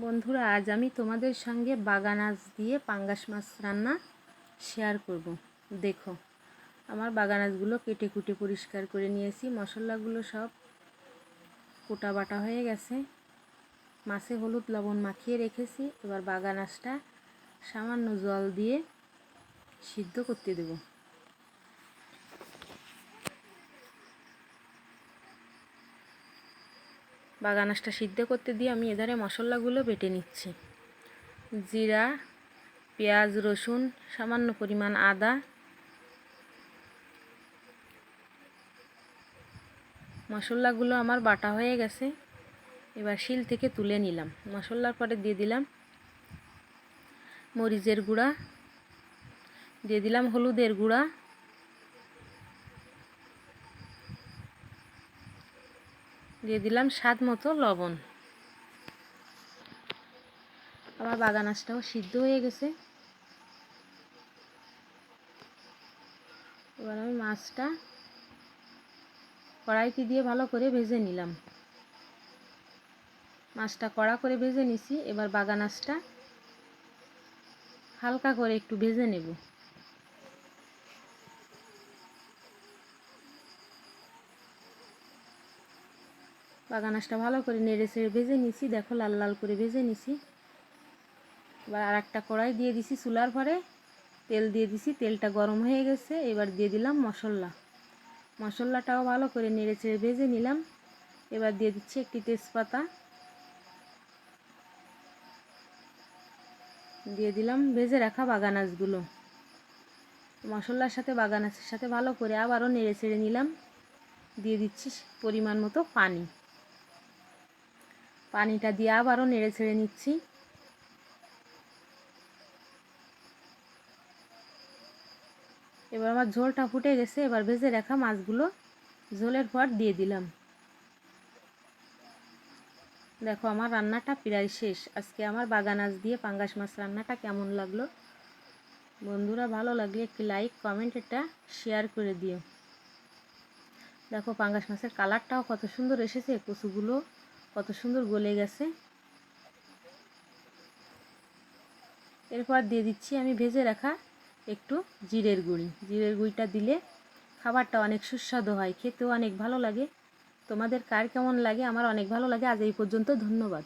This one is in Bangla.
বন্ধুরা, আজ আমি তোমাদের সঙ্গে বাগান আঁশ দিয়ে পাঙ্গাস মাছ রান্না শেয়ার করব। দেখো, আমার বাগান আঁশগুলো কেটে কুটে পরিষ্কার করে নিয়েছি। মশলাগুলো সব কোটা বাটা হয়ে গেছে। মাছে হলুদ লবণ মাখিয়ে রেখেছি। এবার বাগান আঁশটা সামান্য জল দিয়ে সিদ্ধ করতে দেব। বাগান আঁশটা সিদ্ধ করতে দিয়ে আমি এধারে মশলাগুলো বেটে নিচ্ছি। জিরা, পেঁয়াজ, রসুন, সামান্য পরিমাণ আদা, মশলাগুলো আমার বাটা হয়ে গেছে। এবার শিল থেকে তুলে নিলাম। মশলার পরে দিয়ে দিলাম মরিচের গুঁড়া, দিয়ে দিলাম হলুদের গুঁড়া, দিয়ে দিলাম স্বাদ মতো লবণ। আমার বাগান আঁশটাও সিদ্ধ হয়ে গেছে। এবার আমি মাছটা কড়াইতে দিয়ে ভালো করে ভেজে নিলাম। মাছটা কড়া করে ভেজে নিছি। এবার বাগান আঁশটা হালকা করে একটু ভেজে নেব। বাগান আঁশটা ভালো করে নেড়ে ছেড়ে ভেজে নিছি। দেখো, লাল লাল করে ভেজে নিছি। এবার আর একটা কড়াই দিয়ে দিছি চুলার পরে, তেল দিয়ে দিছি। তেলটা গরম হয়ে গেছে। এবার দিয়ে দিলাম মশলাটাও ভালো করে নেড়ে ছেড়ে ভেজে নিলাম। এবার দিয়ে দিচ্ছি একটি তেজপাতা, দিয়ে দিলাম ভেজে রাখা বাগান আঁশগুলো। মশলার সাথে বাগান আঁশের সাথে ভালো করে আবারও নেড়ে ছেড়ে নিলাম। দিয়ে দিচ্ছি পরিমাণ মতো পানিটা দিয়ে আবারও নেড়ে ছেড়ে নিচ্ছি। এবার আমার ঝোলটা ফুটে গেছে। এবার ভেজে রাখা মাছগুলো ঝোলের পর দিয়ে দিলাম। দেখো, আমার রান্নাটা প্রায় শেষ। আজকে আমার বাগান আঁশ দিয়ে পাঙ্গাস মাছ রান্নাটা কেমন লাগলো বন্ধুরা? ভালো লাগলে একটি লাইক, কমেন্ট, এটা শেয়ার করে দিও। দেখো, পাঙ্গাস মাছের কালারটাও কত সুন্দর এসেছে, কচুগুলো কত সুন্দর গলে গেছে। এরপর দিয়ে দিচ্ছি আমি ভেজে রাখা একটু জিরের গুঁড়িটা দিলে খাবারটা অনেক সুস্বাদু হয়, খেতেও অনেক ভালো লাগে। তোমাদের কার কেমন লাগে? আমার অনেক ভালো লাগে। আজ এই পর্যন্ত, ধন্যবাদ।